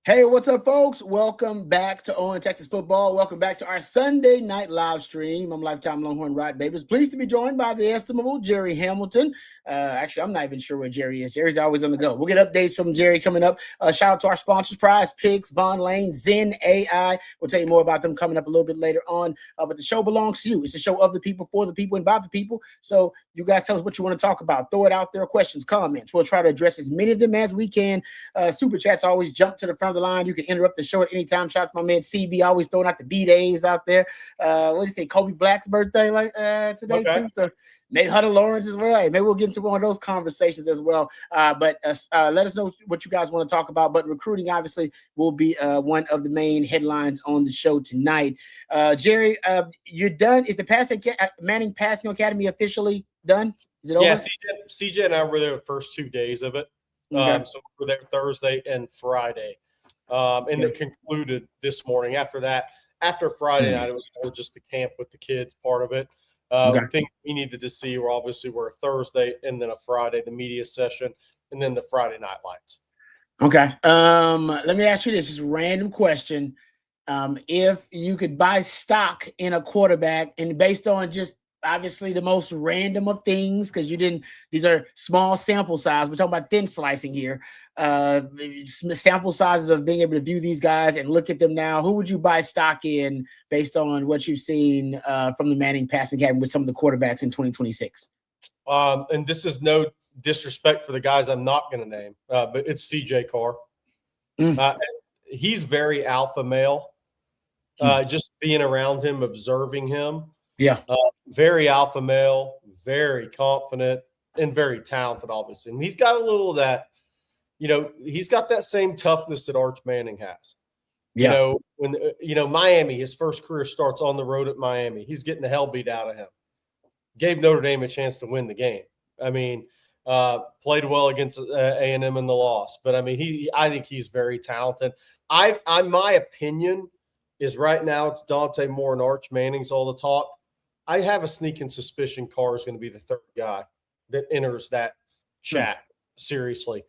Hey, what's up, folks? Welcome back to ON Texas Football. Welcome back to our Sunday night live stream. I'm lifetime Longhorn Rod Babers. Pleased to be joined by the estimable Jerry Hamilton. Actually, I'm not even sure where Jerry is. Jerry's always on the go. We'll get updates from Jerry coming up. Shout out to our sponsors, Prize Picks, Von Lane, Zen AI. We'll tell you more about them coming up a little bit later on. But the show belongs to you. It's a show of the people, for the people, and by the people. So you guys tell us what you want to talk about. Throw it out there. Questions, comments. We'll try to address as many of them as we can. Super chats always jump to the front of the line. You can interrupt the show at any time. Shout out to my man CB, always throwing out the B-days out there. What do you say, Kobe Black's birthday today too? So maybe Hunter Lawrence as well. Hey, maybe we'll get into one of those conversations as well. But let us know what you guys want to talk about. But recruiting obviously will be one of the main headlines on the show tonight. Jerry, you're done. Is the Manning Passing Academy officially done? Is it over? Yeah, CJ and I were there the first 2 days of it. Okay. So we were there Thursday and Friday. And it concluded this morning. After Friday night, it was more just the camp with the kids part of it. The thing we needed to see were a Thursday and then a Friday, the media session, and then the Friday night lights. Okay. Let me ask you this. Just a random question. If you could buy stock in a quarterback, and based on just obviously the most random of things, because these are small sample size. We're talking about thin slicing here. Sample sizes of being able to view these guys and look at them now. Who would you buy stock in based on what you've seen from the Manning Passing Academy with some of the quarterbacks in 2026? And this is no disrespect for the guys I'm not going to name, but it's CJ Carr. He's very alpha male. Just being around him, observing him. Yeah. Very alpha male, very confident, and very talented, obviously. And he's got a little of that, he's got that same toughness that Arch Manning has. Yeah. When Miami, his first career starts on the road at Miami. He's getting the hell beat out of him. Gave Notre Dame a chance to win the game. I mean, played well against A&M in the loss. But, I think he's very talented. My opinion is right now it's Dante Moore and Arch Manning's all the talk. I have a sneaking suspicion Carr is going to be the third guy that enters that chat, seriously.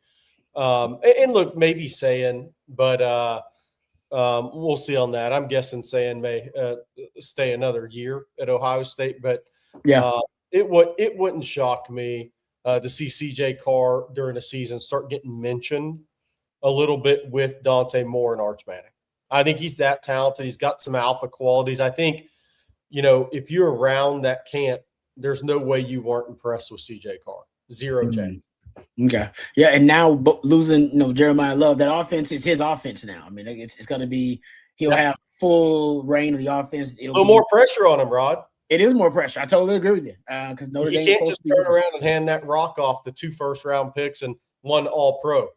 And look, maybe Sayin, but we'll see on that. I'm guessing Sayin may stay another year at Ohio State, but it wouldn't shock me to see CJ Carr during the season start getting mentioned a little bit with Dante Moore and Arch Manning. I think he's that talented. He's got some alpha qualities. I think, if you're around that camp, there's no way you weren't impressed with CJ Carr. Zero change. Okay. Yeah, and now losing, Jeremiah Love, that offense is his offense now. I mean, it's going to be – he'll have full reign of the offense. A little more pressure on him, Rod. It is more pressure. I totally agree with you. Because Notre Dame can't just turn around and hand that rock off the 2 first-round picks and 1 All-Pro.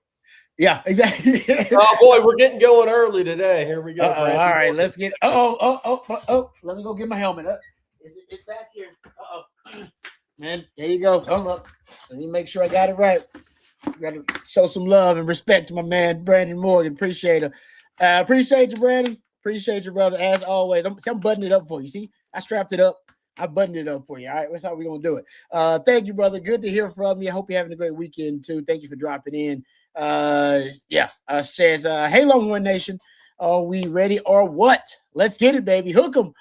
Yeah, exactly. Oh, boy, we're getting going early today. Here we go. All right, let's get – oh. Let me go get my helmet up. It's back here. Man, there you go. Hold up. Let me make sure I got it right. Got to show some love and respect to my man, Brandon Morgan. Appreciate it. Appreciate you, Brandon. Appreciate you, brother, as always. I'm buttoning it up for you. See, I strapped it up. I buttoned it up for you. All right, that's how we're going to do it. Thank you, brother. Good to hear from you. I hope you're having a great weekend, too. Thank you for dropping in. Says, hey, Longhorn Nation, are we ready or what? Let's get it, baby. Hook 'em.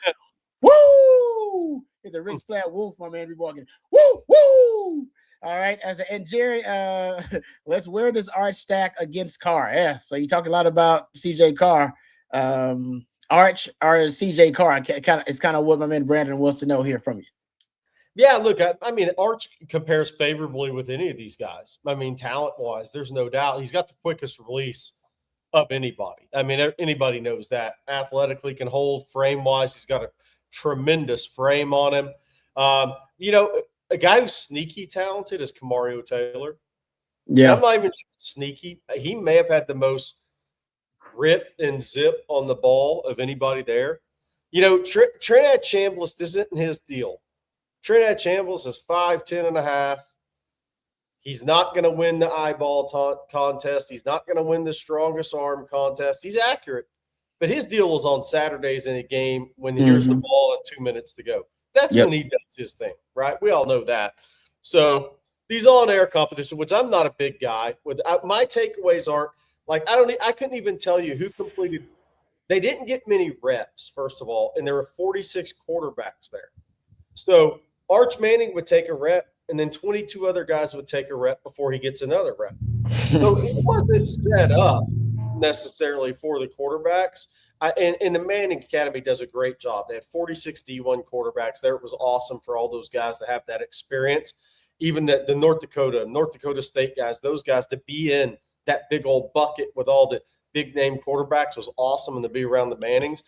Woo! Hit the Rick Flat Wolf, my man, be walking. Woo! Woo! All right. And Jerry, let's wear this Arch stack against Carr. Yeah. So you talk a lot about CJ Carr. Arch or CJ Carr. It's kind of what my man Brandon wants to know here from you. Yeah, look, Arch compares favorably with any of these guys. Talent-wise, there's no doubt. He's got the quickest release of anybody. Anybody knows that. Athletically can hold, frame-wise, he's got a tremendous frame on him. A guy who's sneaky talented is Kamario Taylor. Yeah. I'm not even sneaky. He may have had the most rip and zip on the ball of anybody there. Trinidad Chambliss isn't his deal. Trinidad Chambliss is 5'10 and a half. He's not going to win the eyeball contest. He's not going to win the strongest arm contest. He's accurate. But his deal is on Saturdays in a game when here's the ball and 2 minutes to go. That's when he does his thing, right? We all know that. So these on-air competitions, which I'm not a big guy with, my takeaways aren't Like I couldn't even tell you who completed. They didn't get many reps, first of all, and there were 46 quarterbacks there. So Arch Manning would take a rep, and then 22 other guys would take a rep before he gets another rep. So it wasn't set up necessarily for the quarterbacks. And the Manning Academy does a great job. They had 46 D1 quarterbacks there. It was awesome for all those guys to have that experience. Even the North Dakota State guys, those guys to be in that big old bucket with all the big name quarterbacks was awesome, and to be around the Mannings.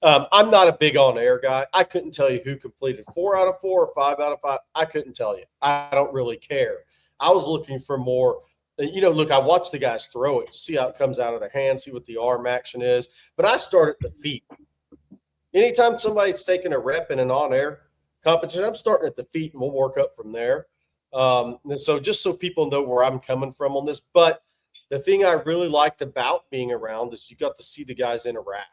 I'm not a big on air guy. I couldn't tell you who completed 4 out of 4 or 5 out of 5. I couldn't tell you. I don't really care. I was looking for more. Look, I watch the guys throw it, see how it comes out of their hands, see what the arm action is. But I start at the feet. Anytime somebody's taking a rep in an on-air competition, I'm starting at the feet, and we'll work up from there. And so just so people know where I'm coming from on this. But the thing I really liked about being around is you got to see the guys interact.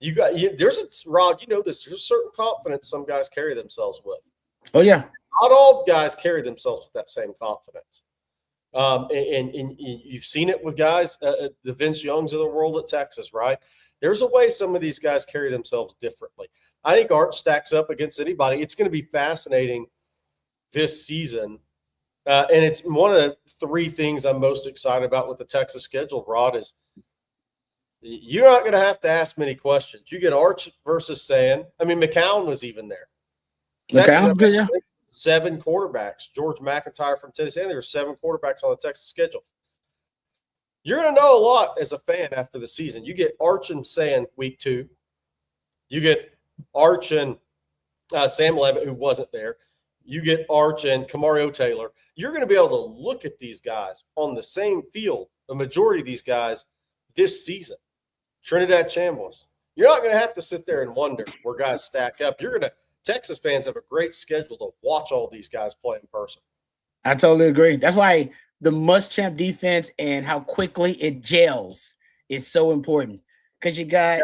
There's a certain confidence some guys carry themselves with. Oh, yeah. Not all guys carry themselves with that same confidence. And you've seen it with guys, the Vince Youngs of the world at Texas, right? There's a way some of these guys carry themselves differently. I think Arch stacks up against anybody. It's going to be fascinating this season. And it's one of the 3 things I'm most excited about with the Texas schedule, Rod, is you're not going to have to ask many questions. You get Arch versus Sand. I mean, McCown was even there. Texas, good, yeah. 7 quarterbacks. George McIntyre from Tennessee. There were 7 quarterbacks on the Texas schedule. You're going to know a lot as a fan after the season. You get Arch and Sand week 2. You get Arch and Sam Levitt, who wasn't there. You get Arch and Kamario Taylor. You're going to be able to look at these guys on the same field, the majority of these guys this season. Trinidad Chambliss. You're not going to have to sit there and wonder where guys stack up. Texas fans have a great schedule to watch all these guys play in person. I totally agree. That's why the Muschamp defense and how quickly it gels is so important. Because you got,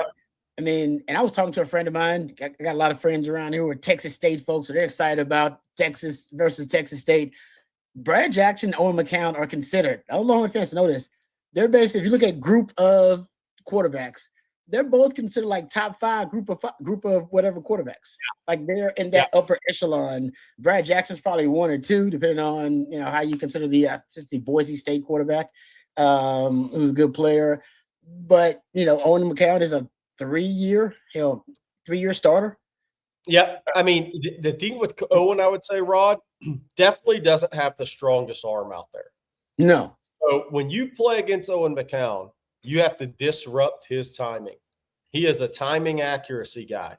and I was talking to a friend of mine. I got a lot of friends around here who are Texas State folks, so they're excited about Texas versus Texas State. Brad Jackson and Owen McCown are considered. I don't know if fans know this. They're basically, if you look at group of quarterbacks, they're both considered like top 5 group of whatever quarterbacks. Like they're in that upper echelon. Brad Jackson's probably 1 or 2, depending on how you consider the Boise State quarterback, who's a good player. But Owen McCown is a 3-year starter. Yeah, I mean the thing with Owen, I would say, Rod, definitely doesn't have the strongest arm out there. No. So when you play against Owen McCown, you have to disrupt his timing. He is a timing accuracy guy.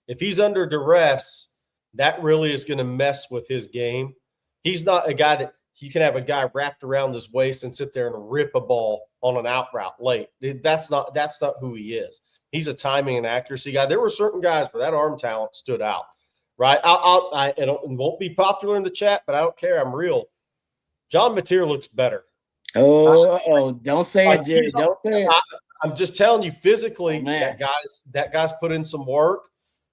If he's under duress, that really is going to mess with his game. He's not a guy that you can have a guy wrapped around his waist and sit there and rip a ball on an out route late. That's not who he is. He's a timing and accuracy guy. There were certain guys where that arm talent stood out, right? It won't be popular in the chat, but I don't care. I'm real. John Mateer looks better. Don't say it, Jerry. Don't say it. I'm just telling you, physically, that guy's put in some work.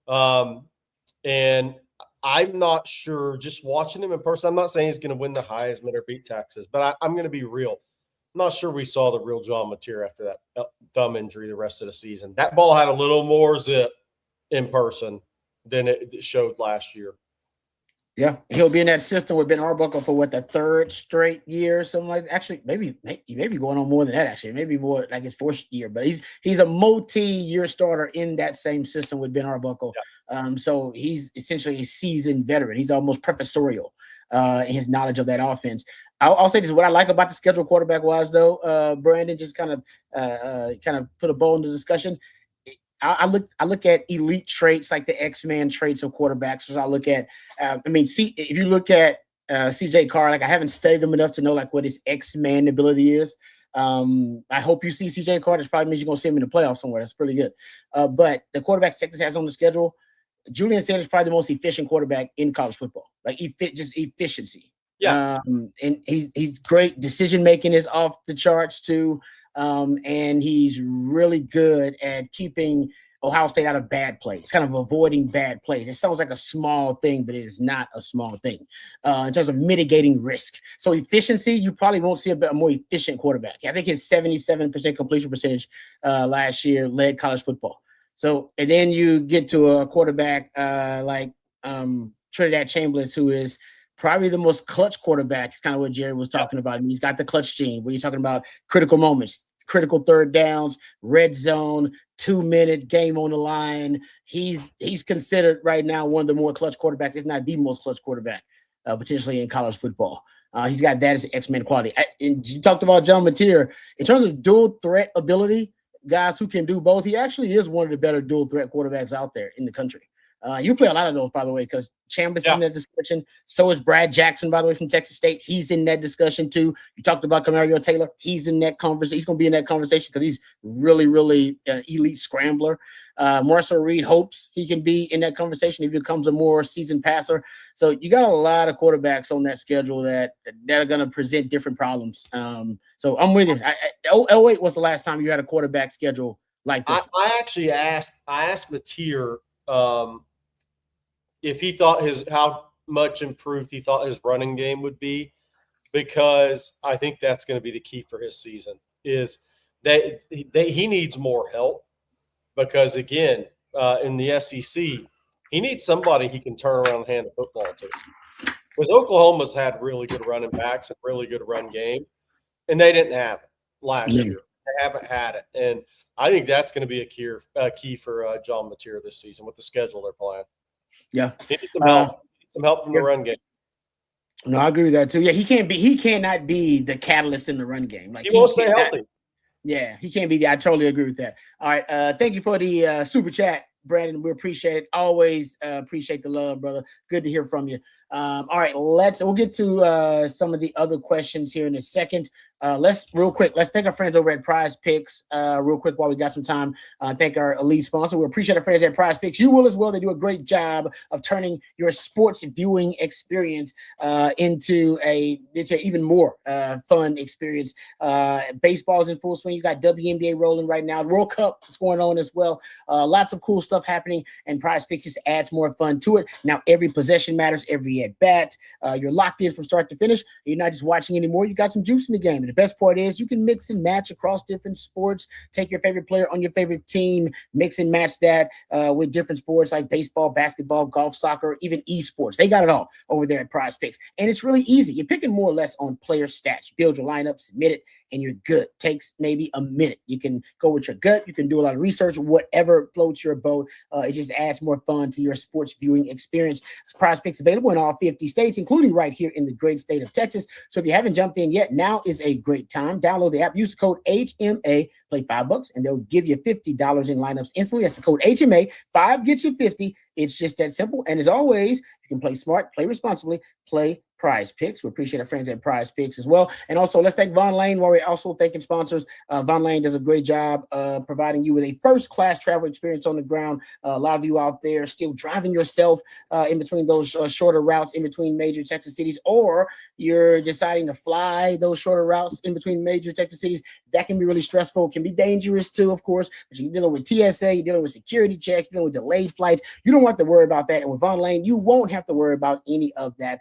And I'm not sure, just watching him in person, I'm not saying he's going to win the Heisman or beat Texas, but I'm going to be real. I'm not sure we saw the real John Mateer after that thumb injury the rest of the season. That ball had a little more zip in person than it showed last year. Yeah, he'll be in that system with Ben Arbuckle for the 3rd straight year or something like that. Actually, maybe going on more than that, actually. Maybe more like his 4th year. But he's a multi-year starter in that same system with Ben Arbuckle. Yeah. So he's essentially a seasoned veteran. He's almost professorial in his knowledge of that offense. I'll say this: what I like about the schedule quarterback-wise, though, Brandon, just kind of put a bow in the discussion. I look at elite traits like the X-Man traits of quarterbacks. So I look at, if you look at CJ Carr, I haven't studied him enough to know what his X-Man ability is. I hope you see CJ Carr. That probably means you're going to see him in the playoffs somewhere. That's pretty good. But the quarterbacks Texas has on the schedule, Julian Sanders is probably the most efficient quarterback in college football. Just efficiency. Yeah. And he's great. Decision-making is off the charts too. And he's really good at keeping Ohio State out of bad plays, kind of avoiding bad plays. It sounds like a small thing, but it is not a small thing in terms of mitigating risk. So efficiency, you probably won't see a more efficient quarterback. I think his 77% completion percentage last year led college football. So, and then you get to a quarterback like Trinidad Chamberlain, who is probably the most clutch quarterback. It's kind of what Jerry was talking about. And he's got the clutch gene where you're talking about critical moments, critical third downs, red zone, 2-minute game on the line. He's considered right now one of the more clutch quarterbacks, if not the most clutch quarterback, potentially in college football. He's got that as an X-Men quality. And you talked about John Mateer. In terms of dual threat ability, guys who can do both, he actually is one of the better dual threat quarterbacks out there in the country. You play a lot of those, by the way, because Chambers is in that discussion. So is Brad Jackson, by the way, from Texas State. He's in that discussion too. You talked about Camario Taylor. He's in that conversation. He's going to be in that conversation because he's really, really an elite scrambler. Marcel Reed hopes he can be in that conversation if he becomes a more seasoned passer. So you got a lot of quarterbacks on that schedule that are going to present different problems. So I'm with you. 08 was the last time you had a quarterback schedule like this. I actually asked Mateer if he thought how much improved he thought his running game would be, because I think that's going to be the key for his season, is that he needs more help, because again, in the SEC, he needs somebody he can turn around and hand the football to. Because Oklahoma's had really good running backs and really good run game, and they didn't have it last year. They haven't had it. And I think that's going to be a key for John Mateer this season with the schedule they're playing. Yeah, he needs some help. Some help from the run game. No, I agree with that too. Yeah, he cannot be the catalyst in the run game. Like he won't stay healthy. Yeah, he can't be. I totally agree with that. All right, thank you for the super chat, Brandon. We appreciate it. Always appreciate the love, brother. Good to hear from you. All right, we'll get to some of the other questions here in a second. Let's thank our friends over at Prize Picks real quick while we got some time. Thank our elite sponsor. We appreciate our friends at Prize Picks. You will as well. They do a great job of turning your sports viewing experience into even more fun experience. Baseball's in full swing. You got WNBA rolling right now. World Cup is going on as well. Lots of cool stuff happening, and Prize Picks just adds more fun to it. Now every possession matters, every at bat. You're locked in from start to finish. You're not just watching anymore. You got some juice in the game. And the best part is you can mix and match across different sports. Take your favorite player on your favorite team, mix and match that with different sports like baseball, basketball, golf, soccer, even esports. They got it all over there at Prize Picks. And it's really easy. You're picking more or less on player stats. You build your lineup, submit it, and you're good. Takes maybe a minute. You can go with your gut. You can do a lot of research, whatever floats your boat. It just adds more fun to your sports viewing experience. Prize Picks available in all 50 states, including right here in the great state of Texas. So if you haven't jumped in yet, now is a great time. Download the app, use the code HMA, play $5, and they'll give you $50 in lineups instantly. That's the code HMA. 5 gets you 50. It's just that simple. And as always, you can play smart, play responsibly, play Prize Picks. We appreciate our friends at Prize Picks as well. And also, let's thank Von Lane while we're also thanking sponsors. Von Lane does a great job providing you with a first-class travel experience on the ground. A lot of you out there still driving yourself in between those shorter routes in between major Texas cities, or you're deciding to fly those shorter routes in between major Texas cities. That can be really stressful. It can be dangerous too, of course. But you're dealing with TSA, you're dealing with security checks, you're dealing with delayed flights. You don't have to worry about that. And with Von Lane, you won't have to worry about any of that.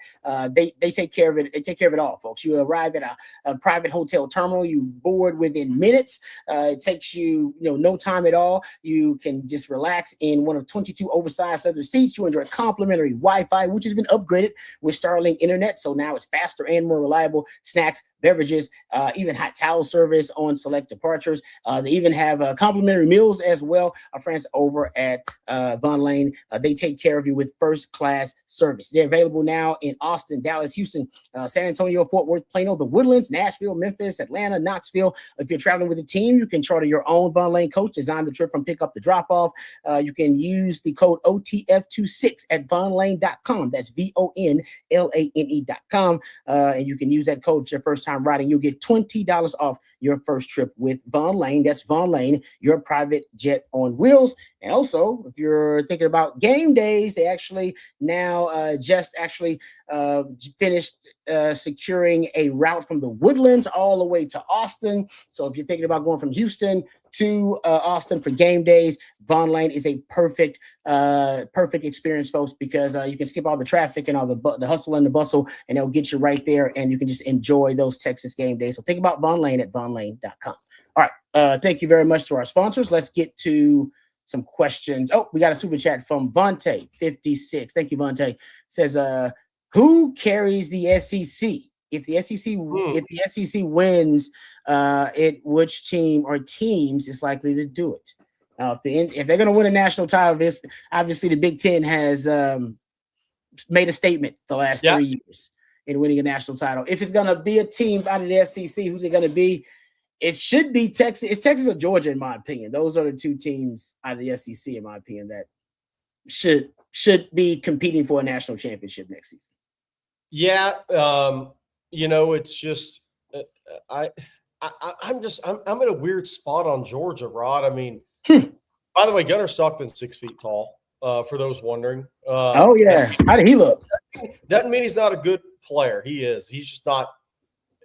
They take care of it. They take care of it all, folks. You arrive at a private hotel terminal. You board within minutes. It takes you, no time at all. You can just relax in one of 22 oversized leather seats. You enjoy complimentary Wi-Fi, which has been upgraded with Starlink internet. So now it's faster and more reliable. Snacks, beverages, even hot towel service on select departures. They even have complimentary meals as well. Our friends over at Von Lane, they take care of you with first-class service. They're available now in Austin, Dallas, Houston, San Antonio, Fort Worth, Plano, the Woodlands, Nashville, Memphis, Atlanta, Knoxville. If you're traveling with a team, you can charter your own Von Lane coach, design the trip from pickup to drop-off. You can use the code OTF26 at vonlane.com. That's VONLANE.com. And you can use that code for your first time riding. You'll get $20 off your first trip with Von Lane. That's Von Lane, your private jet on wheels. And also, if you're thinking about game days, they actually now just actually finished securing a route from the Woodlands all the way to Austin. So if you're thinking about going from Houston to Austin for game days, Vaughn Lane is a perfect experience, folks, because you can skip all the traffic and all the hustle and the bustle, and it'll get you right there, and you can just enjoy those Texas game days. So think about Vaughn Lane at vaughnlane.com. All right. Thank you very much to our sponsors. Let's get to some questions. Oh, we got a super chat from Vontae 56. Thank you, Vontae. Says, who carries the SEC? If the SEC wins, which team or teams is likely to do it? Now, if they're going to win a national title, obviously the Big Ten has made a statement the last 3 years in winning a national title. If it's going to be a team out of the SEC, who's it going to be? It should be Texas. It's Texas or Georgia, in my opinion. Those are the two teams out of the SEC, in my opinion, that should be competing for a national championship next season. Yeah, it's just I'm in a weird spot on Georgia, Rod. I mean, by the way, Gunnar Stockton's 6 feet tall. For those wondering. Oh yeah, how did he look? Doesn't mean he's not a good player. He is. He's just not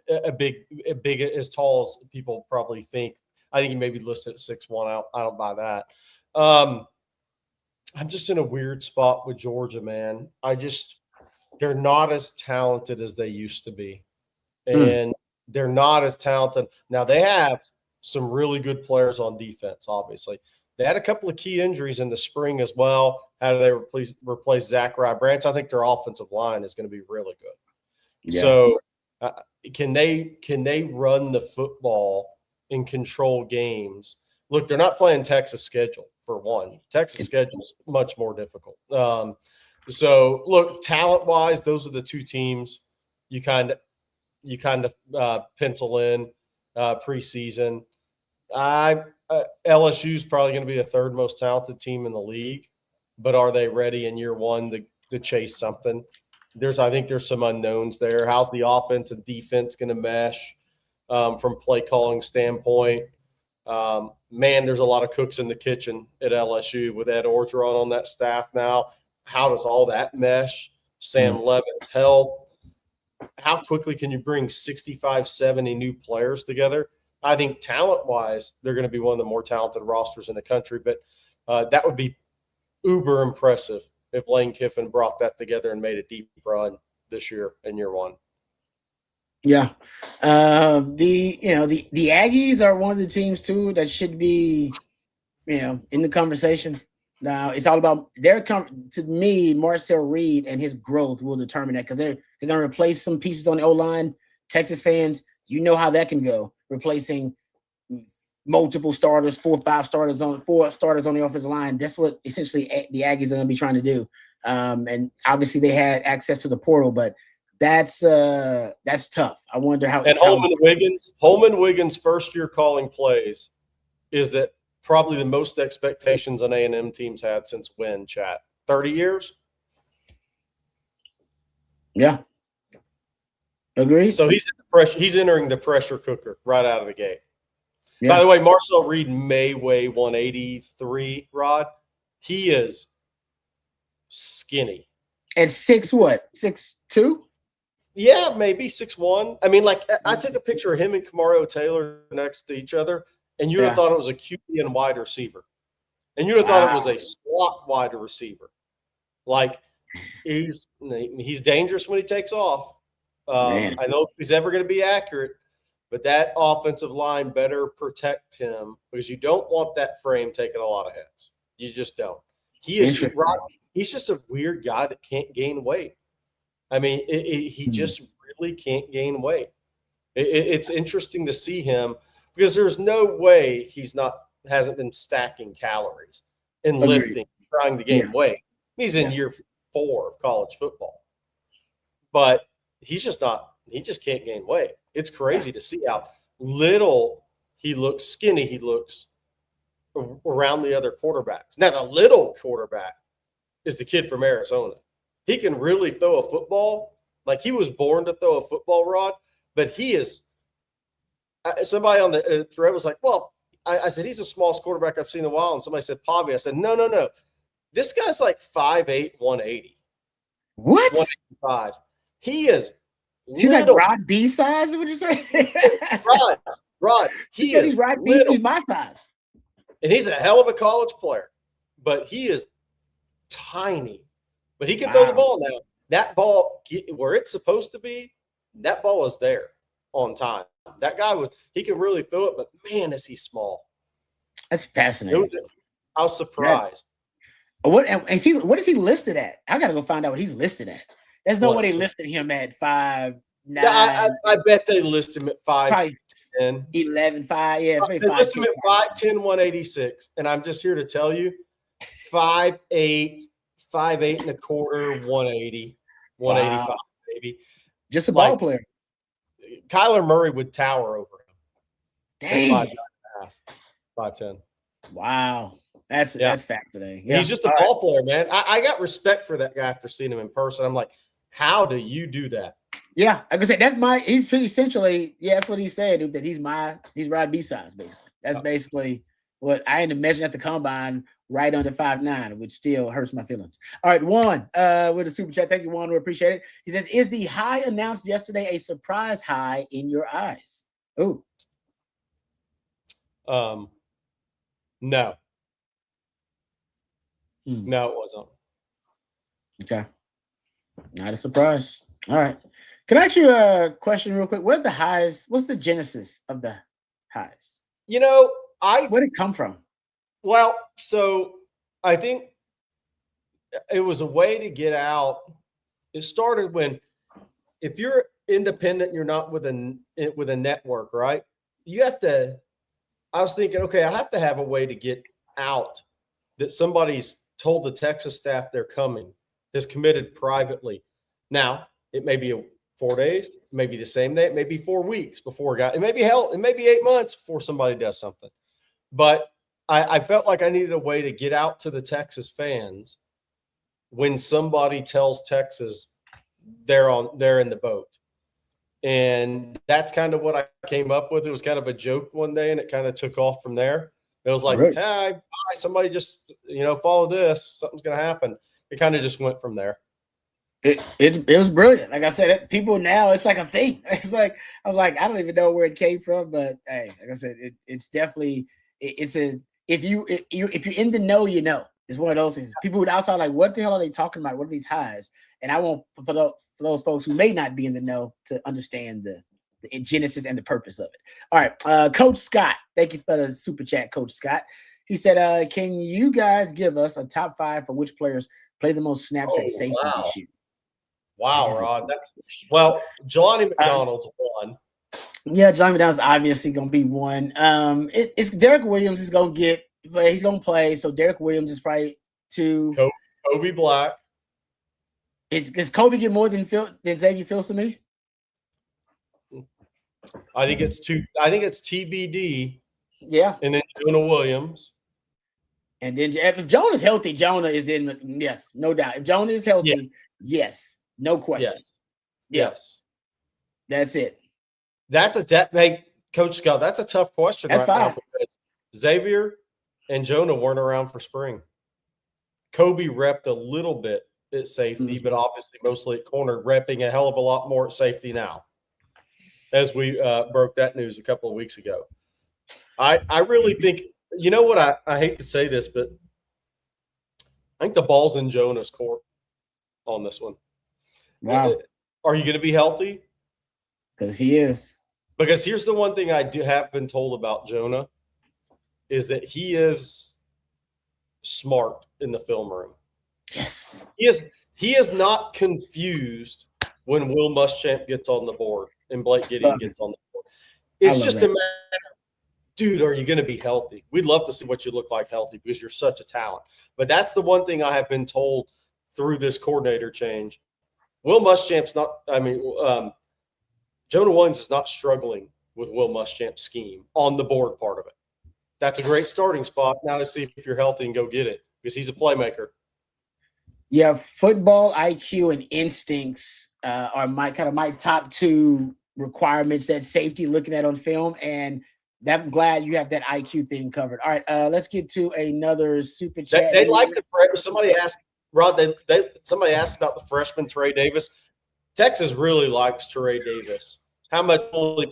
a big as tall as people probably think. I think he may be listed at 6'1". I don't buy that. I'm just in a weird spot with Georgia, man. They're not as talented as they used to be. And they're not as talented. Now they have some really good players on defense, obviously. They had a couple of key injuries in the spring as well. How do they replace Zachariah Branch? I think their offensive line is going to be really good. Yeah. So can they run the football and control games? Look, they're not playing Texas schedule for one. Texas schedule is much more difficult. So look, talent-wise, those are the two teams you kind of pencil in preseason. LSU's probably going to be the third most talented team in the league, but are they ready in year one to chase something? I think there's some unknowns there. How's the offense and defense going to mesh from play calling standpoint? Man, there's a lot of cooks in the kitchen at LSU with Ed Orgeron on that staff now. How does all that mesh? Sam Levin's health. How quickly can you bring 65, 70 new players together? I think talent-wise, they're going to be one of the more talented rosters in the country, but that would be uber impressive if Lane Kiffin brought that together and made a deep run this year in year one. Yeah. The Aggies are one of the teams too that should be, in the conversation. Now it's all about to me, Marcel Reed and his growth will determine that, because they're going to replace some pieces on the O-line. Texas fans, you know how that can go, replacing multiple starters, 4 starters on the offensive line. That's what essentially the Aggies are going to be trying to do. And obviously they had access to the portal, but that's tough. I wonder how. And Holman Wiggins' first year calling plays is that probably the most expectations on A&M teams had since when, chat? 30 years? Yeah. Agree. So he's entering the pressure cooker right out of the gate. Yeah. By the way, Marcel Reed may weigh 183, Rod. He is skinny. At 6'2"? Yeah, maybe 6'1". I mean, I took a picture of him and Kamario Taylor next to each other, and you would have thought it was a QB and wide receiver. And you would have thought it was a slot wide receiver. He's dangerous when he takes off. I know if he's ever going to be accurate, but that offensive line better protect him, because you don't want that frame taking a lot of hits. You just don't. He's just a weird guy that can't gain weight. I mean, he just really can't gain weight. It's interesting to see him, because there's no way he hasn't been stacking calories and lifting, trying to gain weight. He's in year 4 of college football, but he just can't gain weight. It's crazy to see how little he looks, skinny he looks around the other quarterbacks. Now, the little quarterback is the kid from Arizona. He can really throw a football. He was born to throw a football, Rod, but he is – somebody on the thread was like, well, I said, he's the smallest quarterback I've seen in a while. And somebody said, Pavi. I said, no. This guy's like 5'8", 180. What? 185. He is He's little. like Rod B size, would you say? Rod. He is he's Rod B. little. He's my size. And he's a hell of a college player. But he is tiny. But he can throw the ball now. That ball, where it's supposed to be, that ball is there on time. That guy, he can really throw it, but man, is he small. That's fascinating. I was surprised. What is he listed at? I got to go find out what he's listed at. There's no way they listed him at 5'9". Yeah, I bet they list him at 5'10". 11, 5. Yeah, they list him at 5'10", 186. And I'm just here to tell you, 5'8", 5'8 and a quarter, 180, 185, maybe. Just a ball player. Kyler Murray would tower over him. Dang. 5'10". Wow. That's fascinating. Yeah. He's just a ball player, man. I got respect for that guy after seeing him in person. I'm like, how do you do that? Yeah, like I said, he's essentially, that's what he said, that he's Rod B size, basically. That's basically what I ended up measuring at the combine, right under 5'9", which still hurts my feelings. All right, Juan, with a super chat. Thank you, Juan. We appreciate it. He says, is the high announced yesterday a surprise high in your eyes? Oh. No. No, it wasn't. Okay. Not a surprise. All right. Can I ask you a question real quick? What are the highs? What's the genesis of the highs? Where did it come from? Well, so I think it was a way to get out. It started when, if you're independent, you're not with a network, right? I was thinking, okay, I have to have a way to get out that somebody's told the Texas staff they're coming, has committed privately. Now, it may be 4 days, it may be the same day, it may be 4 weeks before it may be 8 months before somebody does something. But I felt like I needed a way to get out to the Texas fans when somebody tells Texas they're in the boat. And that's kind of what I came up with. It was kind of a joke one day, and it kind of took off from there. It was like, hey, somebody just, follow this. Something's going to happen. It kind of just went from there. It was brilliant. Like I said, people now, it's like a thing. It's like, I was like, I don't even know where it came from, but hey, like I said, it's definitely, if you're in the know, it's one of those things. People would outside like, what the hell are they talking about? What are these highs? And I want for those folks who may not be in the know to understand the genesis and the purpose of it. All right, Coach Scott, thank you for the super chat, Coach Scott. He said, "Can you guys give us a top 5 for which players play the most snaps at safety this year?" Wow, Rod. Well, Johnny McDonald's one. Yeah, Johnny McDonald's obviously going to be one. It's Derek Williams is going to he's going to play. So Derek Williams is probably 2. Kobe Black. Does Kobe get more than Xavier Fields to me? I think it's 2. I think it's TBD. Yeah. And then Jonah Williams. And then if Jonah's healthy, Jonah is in. Yes, no doubt. If Jonah is healthy, yes, no question. Yes. That's it. Hey, Coach Scott, that's a tough question now because Xavier and Jonah weren't around for spring. Kobe repped a little bit at safety, but obviously mostly at corner, repping a hell of a lot more at safety now, as we broke that news a couple of weeks ago. I really think, what, I hate to say this, but I think the ball's in Jonah's court on this one. Wow. Are you going to be healthy? Because he is. Because here's the one thing I do have been told about Jonah is that he is smart in the film room. Yes. He is not confused when Will Muschamp gets on the board and Blake Gideon gets on the board. It's just a matter of, dude, are you going to be healthy? We'd love to see what you look like healthy because you're such a talent. But that's the one thing I have been told through this coordinator change. Will Muschamp's not Jonah Williams is not struggling with Will Muschamp's scheme on the board part of it. That's a great starting spot. Now to see if you're healthy and go get it because he's a playmaker. Yeah, football IQ and instincts are my top 2 requirements that safety looking at on film, and I'm glad you have that IQ thing covered. All right, let's get to another super chat. They like the freshman. Somebody asked Rod. Somebody asked about the freshman Trey Davis. Texas really likes Trey Davis. How much?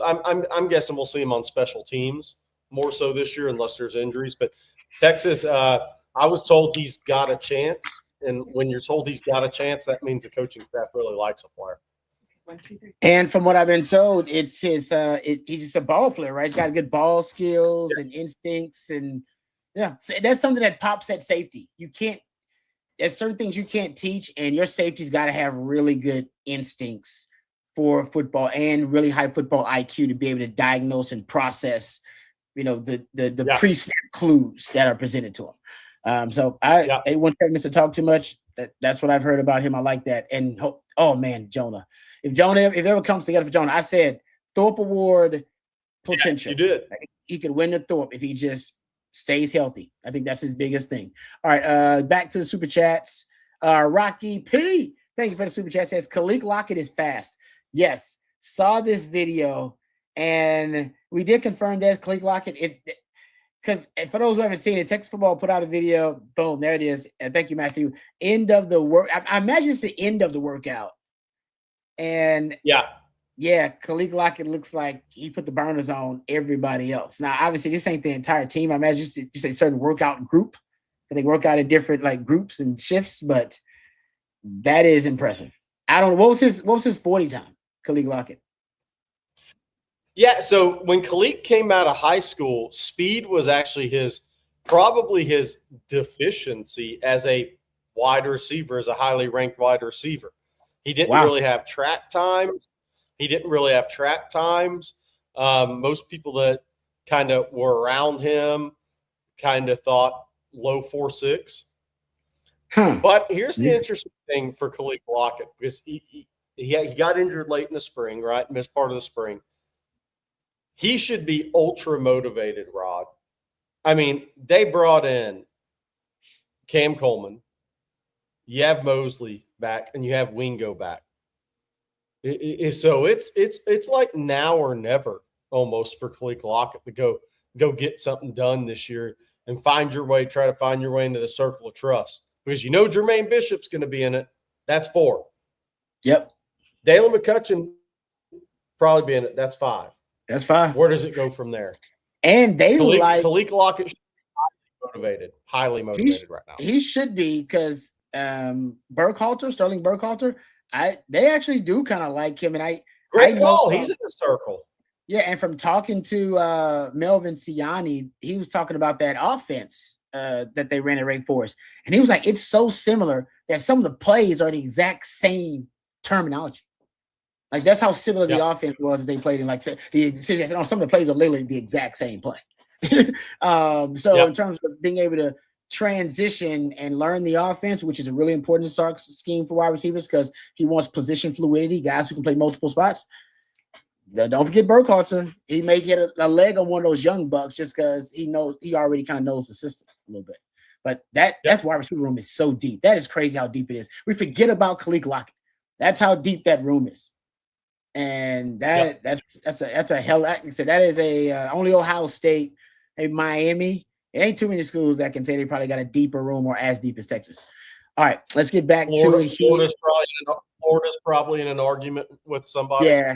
I'm guessing we'll see him on special teams more so this year, unless there's injuries. But Texas, I was told he's got a chance, and when you're told he's got a chance, that means the coaching staff really likes a player. And from what I've been told, it's his. He's just a ball player, right? He's got good ball skills and instincts, and yeah, so that's something that pops at safety. You can't. There's certain things you can't teach, and your safety's got to have really good instincts for football and really high football IQ to be able to diagnose and process, the pre-snap clues that are presented to him. So I won't take to talk too much. That's what I've heard about him. I like that. And oh man, Jonah. If it ever comes together for Jonah, I said Thorpe Award potential. Yes, you did. He could win the Thorpe if he just stays healthy. I think that's his biggest thing. All right, back to the super chats. Rocky P, thank you for the super chat. Says Khalid Lockett is fast. Yes, saw this video, and we did confirm that Khalid Lockett. Because for those who haven't seen it, Texas Football put out a video. Boom, there it is. And thank you, Matthew. End of the work. I imagine it's the end of the workout. And Khalid Lockett looks like he put the burners on everybody else. Now, obviously, this ain't the entire team. I imagine it's just a certain workout group. They work out in different groups and shifts, but that is impressive. I don't know what was his 40 time, Khalid Lockett. Yeah, so when Khalid came out of high school, speed was actually probably his deficiency as a wide receiver, as a highly ranked wide receiver. He didn't really have track times. Most people that kind of were around him kind of thought low 4.6. But here's the interesting thing for Khalid Lockett, because he got injured late in the spring, right? Missed part of the spring. He should be ultra motivated, Rod. I mean, they brought in Cam Coleman. You have Mosley back, and you have Wingo back. So it's like now or never almost for Khalid Lockett to go get something done this year and try to find your way into the circle of trust. Because Jermaine Bishop's going to be in it. That's 4. Yep. Dalen McCutcheon probably be in it. That's 5. That's 5. Where does it go from there? And Khalid Lockett should be highly motivated right now. He should be, because Sterling Burkhalter, they actually do kind of like him, and great call. He's in the circle. Yeah, and from talking to Melvin Siani, he was talking about that offense that they ran at Wake Forest, and he was like, it's so similar that some of the plays are the exact same terminology. Like, that's how similar the offense was that they played in. Like, some of the plays are literally the exact same play. In terms of being able to transition and learn the offense, which is a really important Sark's scheme for wide receivers, because he wants position fluidity, guys who can play multiple spots. Don't forget Burkhalter. He may get a leg on one of those young bucks just because he already kind of knows the system a little bit. But that's wide receiver room is so deep. That is crazy how deep it is. We forget about Khalid Lockett. That's how deep that room is. And that's a hell. Like I said, that is only Ohio State, Miami. It ain't too many schools that can say they probably got a deeper room or as deep as Texas. All right, let's get back to it. Florida's probably in an argument with somebody. Yeah,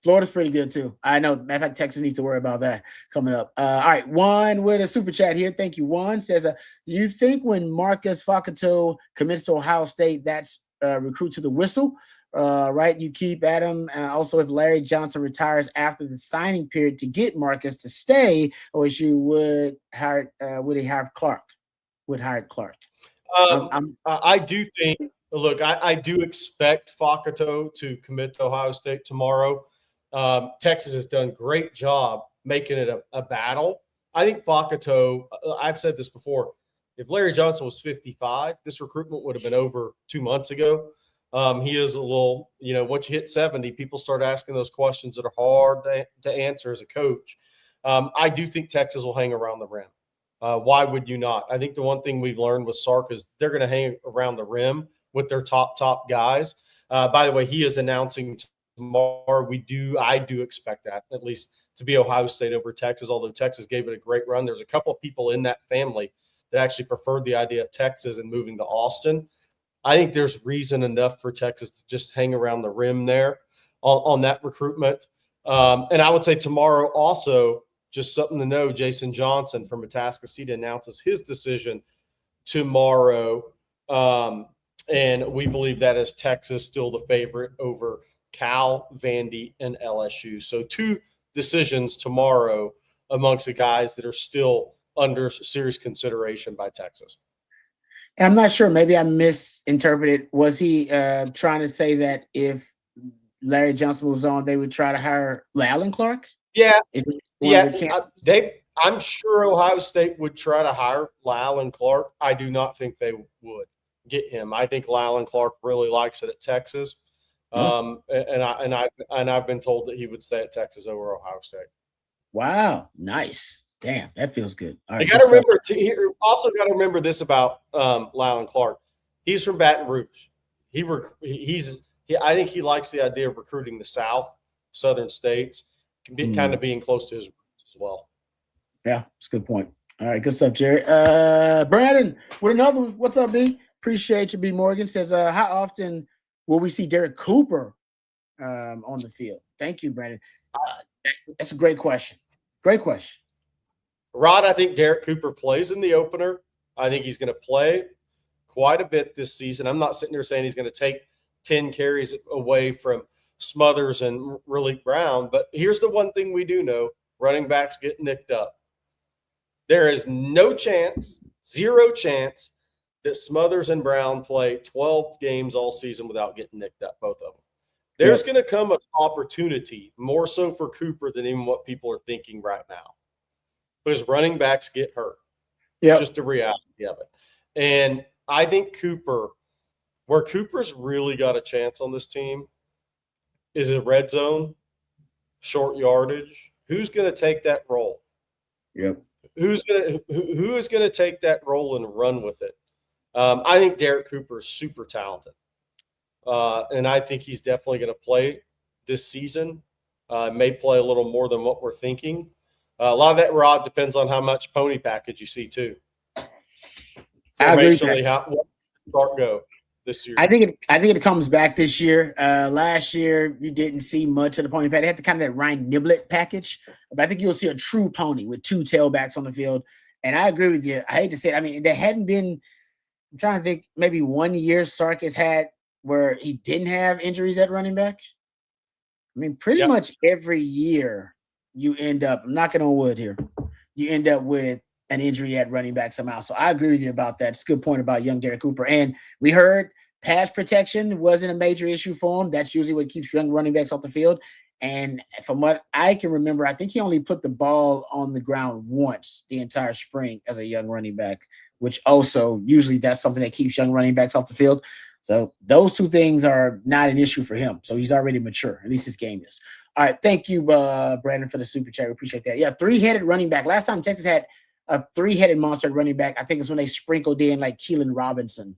Florida's pretty good too. I know. Matter of fact, Texas needs to worry about that coming up. All right, Juan with a super chat here. Thank you, Juan. Says, you think when Marcus Facato commits to Ohio State, that's recruit to the whistle? Right, you keep Adam. Also, if Larry Johnson retires after the signing period to get Marcus to stay, OSU would he hire Clark? Would hire Clark? I do think. Look, I do expect Facato to commit to Ohio State tomorrow. Texas has done a great job making it a battle. I think Facato. I've said this before. If Larry Johnson was 55, this recruitment would have been over 2 months ago. He is a little, once you hit 70, people start asking those questions that are hard to answer as a coach. I do think Texas will hang around the rim. Why would you not? I think the one thing we've learned with Sark is they're going to hang around the rim with their top guys. By the way, he is announcing tomorrow. I do expect that, at least, to be Ohio State over Texas, although Texas gave it a great run. There's a couple of people in that family that actually preferred the idea of Texas and moving to Austin. I think there's reason enough for Texas to just hang around the rim there on that recruitment. And I would say tomorrow also, just something to know, Jason Johnson from Atascocita announces his decision tomorrow. And we believe that is Texas still the favorite over Cal, Vandy, and LSU. So 2 decisions tomorrow amongst the guys that are still under serious consideration by Texas. And I'm not sure, maybe I misinterpreted. Was he trying to say that if Larry Johnson moves on, they would try to hire Alan Clark? Yeah. I'm sure Ohio State would try to hire Alan Clark. I do not think they would get him. I think Alan Clark really likes it at Texas. And I've been told that he would stay at Texas over Ohio State. Wow, nice. Damn, that feels good. All right, you got to remember. Also, got to remember this about Alan Clark. He's from Baton Rouge. I think he likes the idea of recruiting the South, Southern states, kind of being close to his roots as well. Yeah, that's a good point. All right, good stuff, Jerry. Brandon with another one. What's up, B? Appreciate you, B. Morgan says, how often will we see Derek Cooper on the field? Thank you, Brandon. That's a great question. Great question. Rod, I think Derek Cooper plays in the opener. I think he's going to play quite a bit this season. I'm not sitting there saying he's going to take 10 carries away from Smothers and Raleek Brown, but here's the one thing we do know: running backs get nicked up. There is no chance, zero chance, that Smothers and Brown play 12 games all season without getting nicked up, both of them. There's going to come an opportunity, more so for Cooper than even what people are thinking right now, because running backs get hurt. It's just the reality of it. And I think where Cooper's really got a chance on this team is a red zone, short yardage. Who's going to take that role? Yep. Who is going to take that role and run with it? I think Derek Cooper is super talented. And I think he's definitely going to play this season. May play a little more than what we're thinking. A lot of that, Rod, depends on how much pony package you see too. I agree. What start go this year? I think it comes back this year. Last year you didn't see much of the pony package. They had the kind of that Ryan Niblett package, but I think you'll see a true pony with 2 tailbacks on the field. And I agree with you. I hate to say it. I mean, there hadn't been. I'm trying to think. Maybe 1 year Sark has had where he didn't have injuries at running back. I mean, pretty much every year you end up, I'm knocking on wood here, you end up with an injury at running back somehow. So I agree with you about that. It's a good point about young Derek Cooper. And we heard pass protection wasn't a major issue for him. That's usually what keeps young running backs off the field. And from what I can remember, I think he only put the ball on the ground once the entire spring as a young running back, which also usually that's something that keeps young running backs off the field. So those 2 things are not an issue for him. So he's already mature. At least his game is. All right. Thank you, Brandon, for the super chat. We appreciate that. Yeah, 3-headed running back. Last time Texas had a 3-headed monster running back, I think it's when they sprinkled in like Keelan Robinson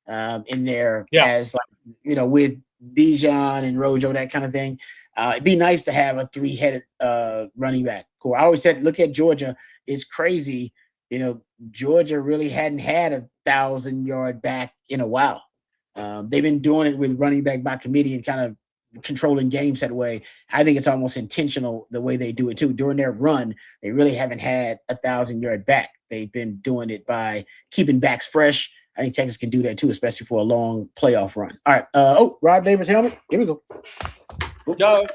in there as with Bijan and Rojo, that kind of thing. It'd be nice to have a 3-headed running back. Cool. I always said, look at Georgia. It's crazy. Georgia really hadn't had a 1,000-yard back in a while. They've been doing it with running back by committee and kind of controlling games that way. I think it's almost intentional the way they do it too. During their run, they really haven't had a 1,000-yard back. They've been doing it by keeping backs fresh. I think Texas can do that too, especially for a long playoff run. All right. Rod Davis helmet. Here we go. Go.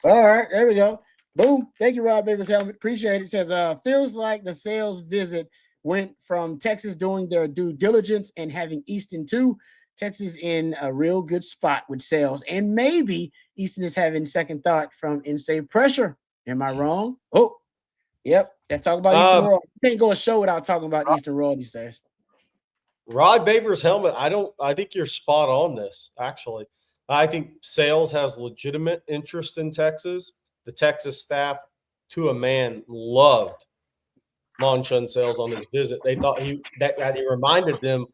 All right. There we go. Boom. Thank you, Rod Davis helmet. Appreciate it. It says, feels like the sales visit went from Texas doing their due diligence and having Easton too. Texas in a real good spot with sales, and maybe Easton is having second thought from in-state pressure. Am I wrong? Oh, yep. Let's talk about Easton Royal. You can't go a show without talking about Easton Royal these days. Rod Babers helmet. I think you're spot on this, actually. I think sales has legitimate interest in Texas. The Texas staff, to a man, loved Mon Chun Sales on his visit. They thought he reminded them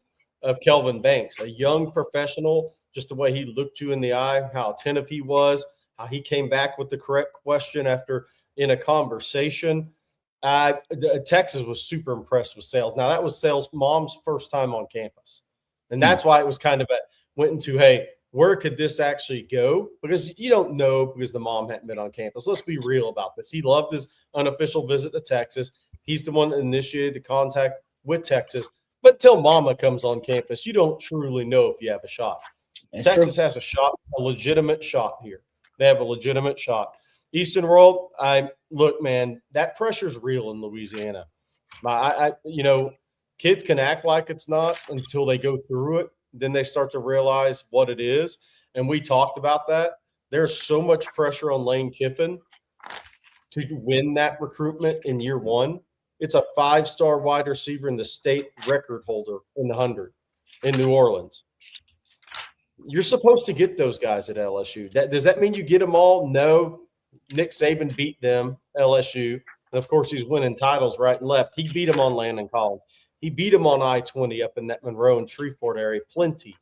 of Kelvin Banks, a young professional, just the way he looked you in the eye, how attentive he was, how he came back with the correct question after in a conversation. Texas was super impressed with Sales. Now, that was Sales' mom's first time on campus. And that's why it was kind of went into, hey, where could this actually go? Because you don't know because the mom hadn't been on campus. Let's be real about this. He loved his unofficial visit to Texas. He's the one that initiated the contact with Texas. But until mama comes on campus, you don't truly know if you have a shot. That's Texas has a shot, a legitimate shot here. They have a legitimate shot. Eastern Royal, look, man, that pressure's real in Louisiana. Kids can act like it's not until they go through it. Then they start to realize what it is. And we talked about that. There's so much pressure on Lane Kiffin to win that recruitment in year one. It's a 5-star wide receiver and the state record holder in the 100 in New Orleans. You're supposed to get those guys at LSU. Does that mean you get them all? No. Nick Saban beat them, LSU. And, of course, he's winning titles right and left. He beat them on Landon Collins. He beat them on I-20 up in that Monroe and Shreveport area, plenty.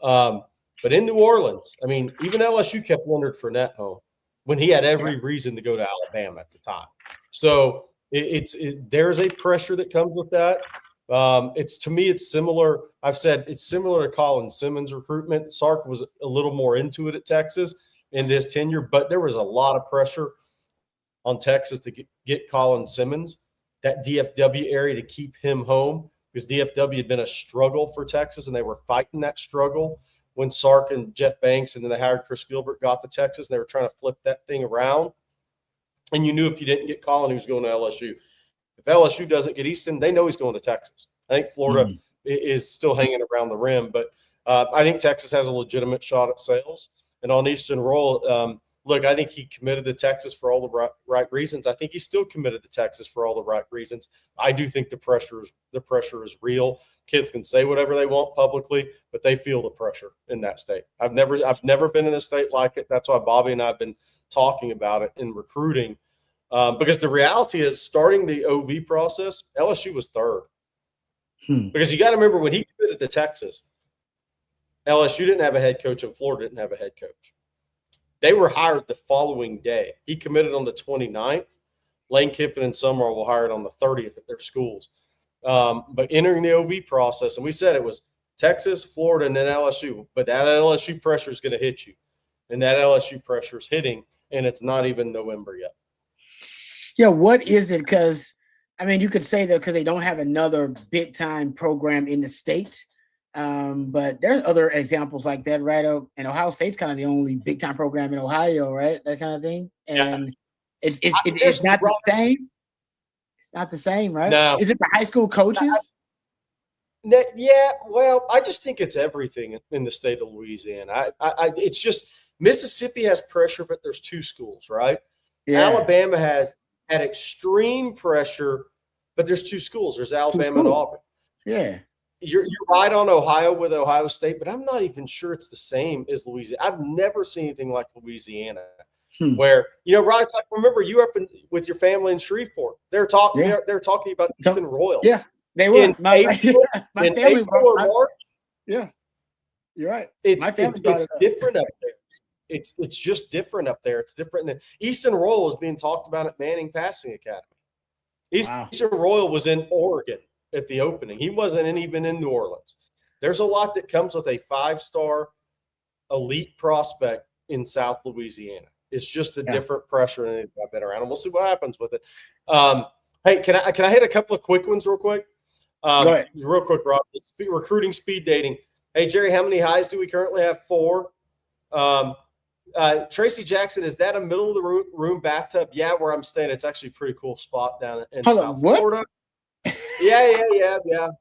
But in New Orleans, I mean, even LSU kept Leonard Fournette home when he had every reason to go to Alabama at the time. So there's a pressure that comes with that. To me, it's similar. I've said it's similar to Colin Simmons' recruitment. Sark was a little more into it at Texas in this tenure, but there was a lot of pressure on Texas to get Colin Simmons, that DFW area, to keep him home, because DFW had been a struggle for Texas, and they were fighting that struggle when Sark and Jeff Banks and then they hired Chris Gilbert got to Texas. And they were trying to flip that thing around. And you knew if you didn't get Colin, he was going to LSU. If LSU doesn't get Easton, they know he's going to Texas. I think Florida is still hanging around the rim, but I think Texas has a legitimate shot at Sales. And on Eastern Royal, look, I think he committed to Texas for all the right reasons. I think he's still committed to Texas for all the right reasons. I do think the pressure is real. Kids can say whatever they want publicly, but they feel the pressure in that state. I've never been in a state like it. That's why Bobby and I have been talking about it in recruiting, because the reality is, starting the OV process, LSU was third. Because you got to remember, when he committed to Texas, LSU didn't have a head coach and Florida didn't have a head coach. They were hired the following day. He committed on the 29th. Lane Kiffin and Summerall were hired on the 30th at their schools. But entering the OV process, and we said it was Texas, Florida, and then LSU. But that LSU pressure is going to hit you. And that LSU pressure is hitting, and it's not even November yet. Yeah, what is it? Because, I mean, you could say that because they don't have another big-time program in the state. But there's other examples like that, right? And Ohio State's kind of the only big-time program in Ohio, right? That kind of thing. And it's not the same. It's not the same, right? No. Is it the high school coaches? Yeah, well, I just think it's everything in the state of Louisiana. It's just Mississippi has pressure, but there's two schools, right? Yeah. Alabama has had extreme pressure, but there's two schools. There's Alabama and Auburn. Yeah. You're right on Ohio with Ohio State, but I'm not even sure it's the same as Louisiana. I've never seen anything like Louisiana, where, Rod, it's like, remember you were up with your family in Shreveport. They're talking about Eastern Royal. Yeah, they were. My family or March. Yeah, you're right. It's different up there. It's just different up there. It's different than Eastern Royal is being talked about at Manning Passing Academy. Eastern Royal was in Oregon at the opening. He wasn't even in New Orleans. There's a lot that comes with a 5-star elite prospect in South Louisiana. It's just a different pressure, and I've been around, and we'll see what happens with it. Hey, can I hit a couple of quick ones real quick? Go ahead. Real quick, Rob. Recruiting, speed dating. Hey, Jerry, how many highs do we currently have? 4. Tracy Jackson, is that a middle of the room bathtub? Yeah, where I'm staying, it's actually a pretty cool spot down in South Florida. Yeah.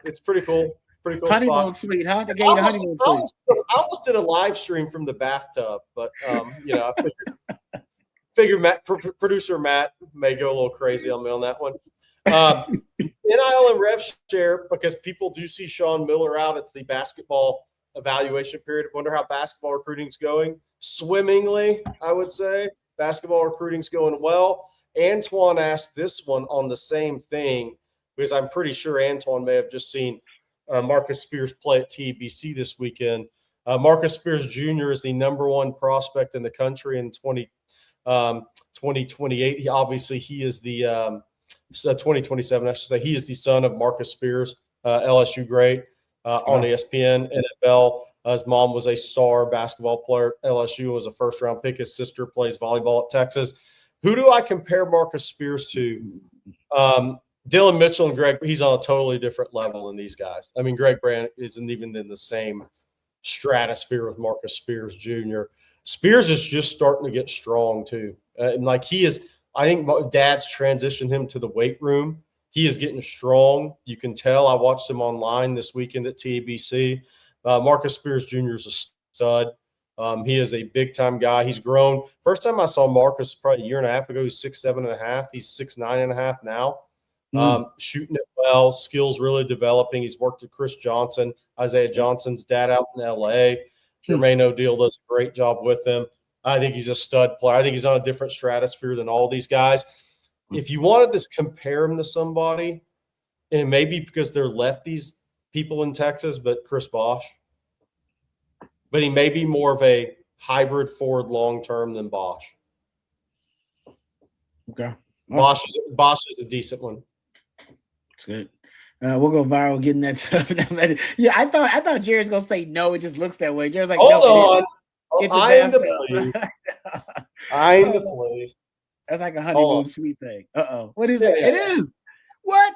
It's pretty cool. Pretty cool honeymoon spot. Suite, huh? They gave you the honeymoon suite. I almost did a live stream from the bathtub, but I figured producer Matt may go a little crazy on me on that one. NIL and rev share, because people do see Sean Miller out. It's the basketball evaluation period. Wonder how basketball recruiting's going. Swimmingly, I would say. Basketball recruiting's going well. Antoine asked this one on the same thing, because I'm pretty sure Antoine may have just seen Marcus Spears play at TBC this weekend. Marcus Spears Jr. is the #1 prospect in the country in 2028. He is the 2027, I should say. He is the son of Marcus Spears, LSU great on ESPN, NFL. His mom was a star basketball player at LSU, was a first-round pick. His sister plays volleyball at Texas. Who do I compare Marcus Spears to? Dylan Mitchell and Greg, he's on a totally different level than these guys. I mean, Greg Brandt isn't even in the same stratosphere with Marcus Spears Jr. Spears is just starting to get strong too. And like he is, I think Dad's transitioned him to the weight room. He is getting strong. You can tell. I watched him online this weekend at TBC. Marcus Spears Jr. is a stud. He is a big-time guy. He's grown. First time I saw Marcus probably a year and a half ago, he's 6'7.5". He's 6'9.5" now. Shooting it well, skills really developing. He's worked with Chris Johnson, Isaiah Johnson's dad out in L.A. Jermaine O'Deal does a great job with him. I think he's a stud player. I think he's on a different stratosphere than all these guys. If you wanted to compare him to somebody, and maybe because they're lefties, people in Texas, but Chris Bosh. But he may be more of a hybrid forward long-term than Bosh. Okay. Bosh is a decent one. That's good. We'll go viral getting that stuff. Yeah, I thought Jared's gonna say no. It just looks that way. Jared's like, hold on. It's I'm the police. I'm the police. That's like a honeymoon suite thing. What is it? Yeah. It is. What?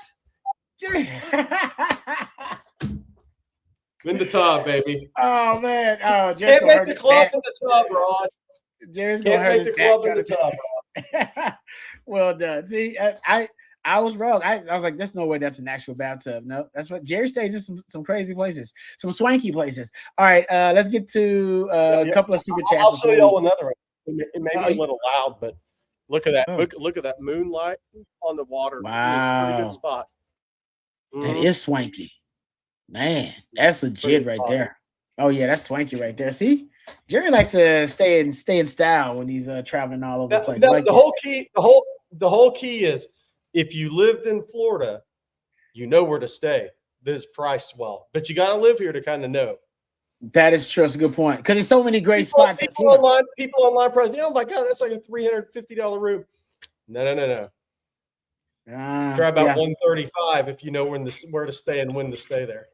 In the tub, baby. Oh man. Oh, Jared's can't make the club in the tub, Rod. Jared's can't make the club in the tub, Rod. Well done. See, I was wrong. I was like, there's no way that's an actual bathtub. No, that's what Jerry stays in some crazy places, some swanky places. All right, let's get to a couple of super chats. I'll show y'all another one. It may be a little loud, but look at that. Look at that moonlight on the water. Wow. Pretty good spot. That is swanky. Man, that's legit right there. Oh, yeah, that's swanky right there. See? Jerry likes to stay in style when he's traveling all over the place. The whole key is if you lived in Florida, you know where to stay. That is priced well. But you got to live here to kind of know. That is true. That's a good point. Because there's so many great spots. People online probably think, oh my God, that's like a $350 room. No. Try about $135 if you know where to stay and when to stay there.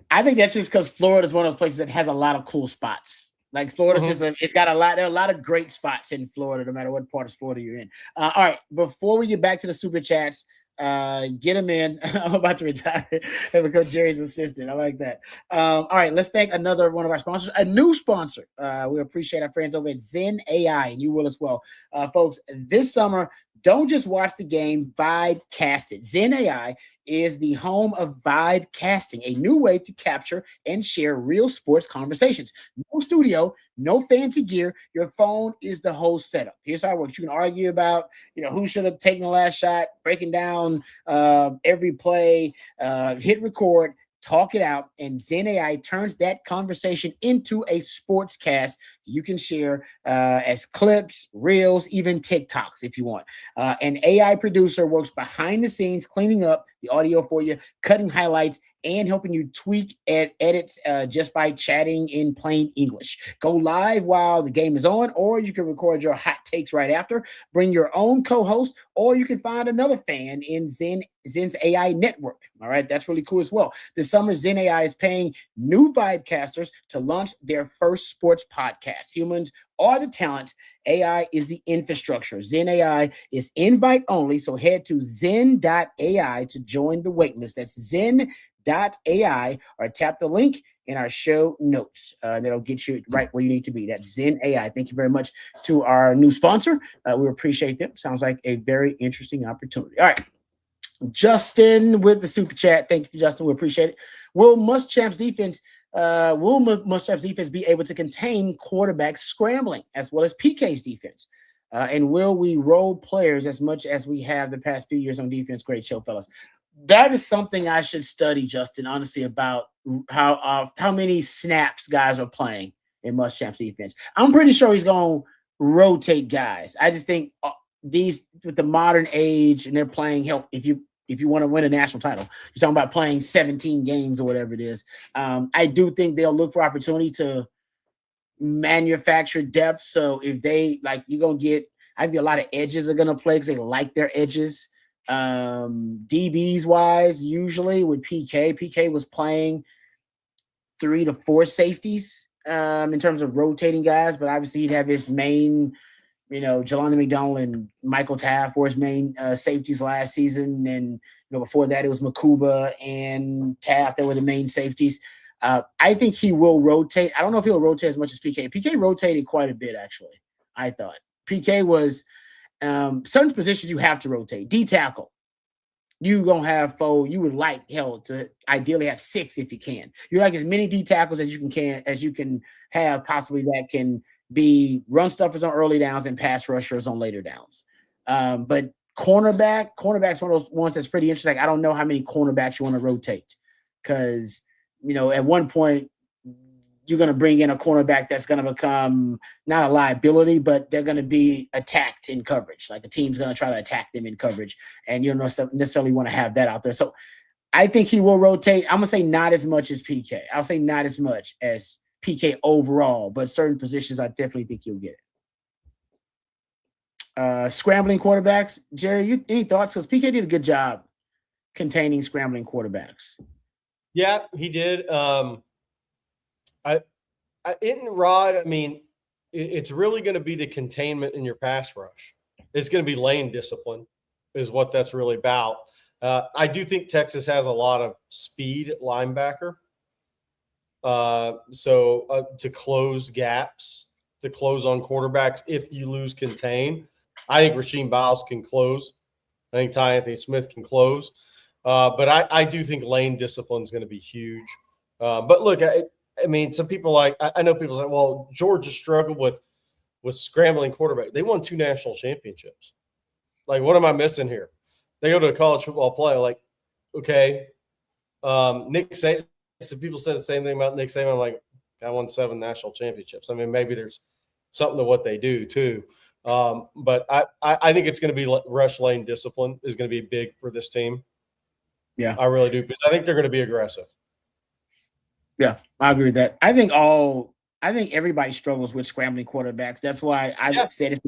I think that's just because Florida is one of those places that has a lot of cool spots. Like Florida's it's got there are a lot of great spots in Florida, no matter what part of Florida you're in. All right, before we get back to the super chats, get them in. I'm about to retire and become Jerry's assistant. I like that. All right, let's thank another one of our sponsors, a new sponsor. We appreciate our friends over at Zen AI, and you will as well. Folks, this summer, don't just watch the game, vibe cast it. Zen AI is the home of vibe casting, a new way to capture and share real sports conversations. No studio, no fancy gear. Your phone is the whole setup. Here's how it works. You can argue about, who should have taken the last shot, breaking down every play, hit record, talk it out, and Zen AI turns that conversation into a sports cast you can share as clips, reels, even TikToks if you want. An AI producer works behind the scenes, cleaning up the audio for you, cutting highlights, and helping you tweak and edits just by chatting in plain English. Go live while the game is on, or you can record your hot takes right after. Bring your own co-host, or you can find another fan in Zen's AI network. All right, that's really cool as well. This summer, Zen AI is paying new Vibecasters to launch their first sports podcast. Humans are the talent. AI is the infrastructure. Zen AI is invite only, so head to zen.ai to join the waitlist. That's zen.ai, or tap the link in our show notes. That'll get you right where you need to be. That's Zen AI. Thank you very much to our new sponsor. We appreciate them. Sounds like a very interesting opportunity. All right. Justin with the super chat. Thank you, Justin. We appreciate it. Will Muschamp's defense be able to contain quarterbacks scrambling as well as PK's defense? And will we roll players as much as we have the past few years on defense? Great show, fellas. That is something I should study, Justin, honestly, about how many snaps guys are playing in Muschamp's defense. I'm pretty sure he's going to rotate guys. I just think these with the modern age and they're playing help. If you if you want to win a national title. You're talking about playing 17 games or whatever it is. I do think they'll look for opportunity to manufacture depth. So if they like, you're gonna get, I think a lot of edges are gonna play because they like their edges. DBs wise, usually with PK was playing 3 to 4 safeties in terms of rotating guys, but obviously he'd have his main, Jelani McDonald and Michael Taft were his main safeties last season. And before that, it was Makuba and Taft that were the main safeties. I think he will rotate. I don't know if he'll rotate as much as PK. PK rotated quite a bit, actually, I thought. PK was certain positions you have to rotate. D tackle. You gonna have you would like to ideally have 6 if you can. You like as many D tackles as you can have, possibly that can be run stuffers on early downs and pass rushers on later downs. But cornerback's one of those ones that's pretty interesting. Like, I don't know how many cornerbacks you want to rotate because at one point you're going to bring in a cornerback that's going to become not a liability, but they're going to be attacked in coverage. Like a team's going to try to attack them in coverage, and you don't necessarily want to have that out there. So I think he will rotate. I'm going to say not as much as PK. I'll say not as much as PK overall, but certain positions I definitely think you'll get it. Scrambling quarterbacks. Jerry, any thoughts? Because PK did a good job containing scrambling quarterbacks. Yeah, he did. It's really going to be the containment in your pass rush. It's going to be lane discipline is what that's really about. I do think Texas has a lot of speed at linebacker. So to close gaps, to close on quarterbacks if you lose contain. I think Rasheem Biles can close. I think Ty Anthony Smith can close. But I do think lane discipline is going to be huge. But look, some people I know people say, well, Georgia struggled with scrambling quarterback. They won 2 national championships. Like, what am I missing here? They go to a college football play. Like, okay, Nick Saban. Some people say the same thing about Nick Saban. I'm like, I won 7 national championships. I mean, maybe there's something to what they do too. But I think it's going to be rush lane discipline is going to be big for this team. Yeah, I really do, because I think they're going to be aggressive. Yeah, I agree with that. I think everybody struggles with scrambling quarterbacks. That's why I said it's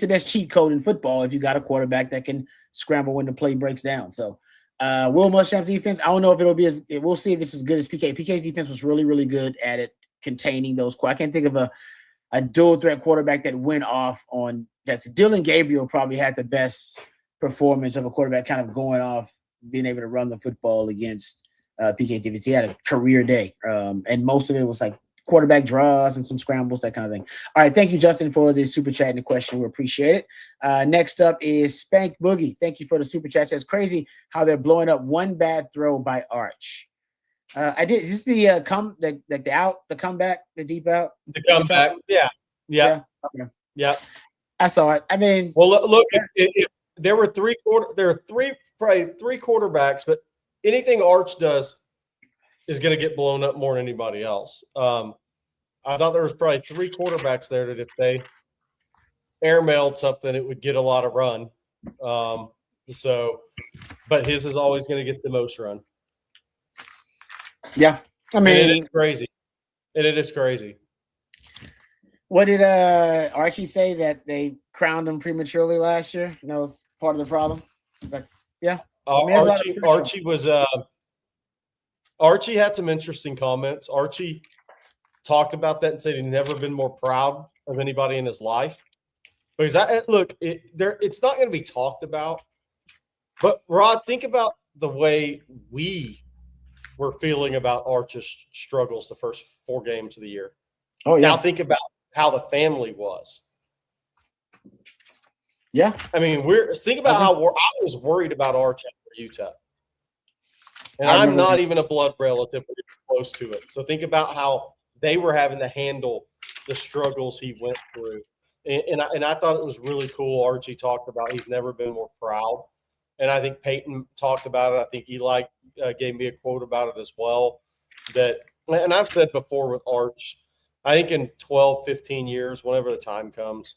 the best cheat code in football if you got a quarterback that can scramble when the play breaks down. So Will Muschamp's defense, I don't know if it'll be we'll see if it's as good as PK. PK's defense was really, really good at it, containing those. I can't think of a dual threat quarterback that went off on that's Dylan Gabriel probably had the best performance of a quarterback kind of going off, being able to run the football against PK defense. He had a career day. And most of it was like quarterback draws and some scrambles, that kind of thing. All right. Thank you, Justin, for the super chat and the question. We appreciate it. Next up is Spank Boogie. Thank you for the super chat. Says crazy how they're blowing up one bad throw by Arch. Is this the comeback, the deep out? The comeback. Yeah. Okay. Yeah. I saw it. I mean, well, look, if there were probably three quarterbacks, but anything Arch does is going to get blown up more than anybody else. I thought there was probably 3 quarterbacks there that if they airmailed something, it would get a lot of run. But his is always going to get the most run. Yeah. I mean, and it is crazy. It is crazy. What did Archie say, that they crowned him prematurely last year? And that was part of the problem? It's like, yeah. Archie had some interesting comments. Archie talked about that and said he'd never been more proud of anybody in his life. Because it's not going to be talked about. But Rod, think about the way we were feeling about Arch's struggles the first 4 games of the year. Oh yeah. Now think about how the family was. Yeah. I mean, think about how I was worried about Arch after UTEP. And I'm not even a blood relative close to it. So think about how they were having to handle the struggles he went through. And I thought it was really cool. Archie talked about he's never been more proud. And I think Peyton talked about it. I think Eli gave me a quote about it as well. And I've said before with Arch, I think in 12, 15 years, whenever the time comes,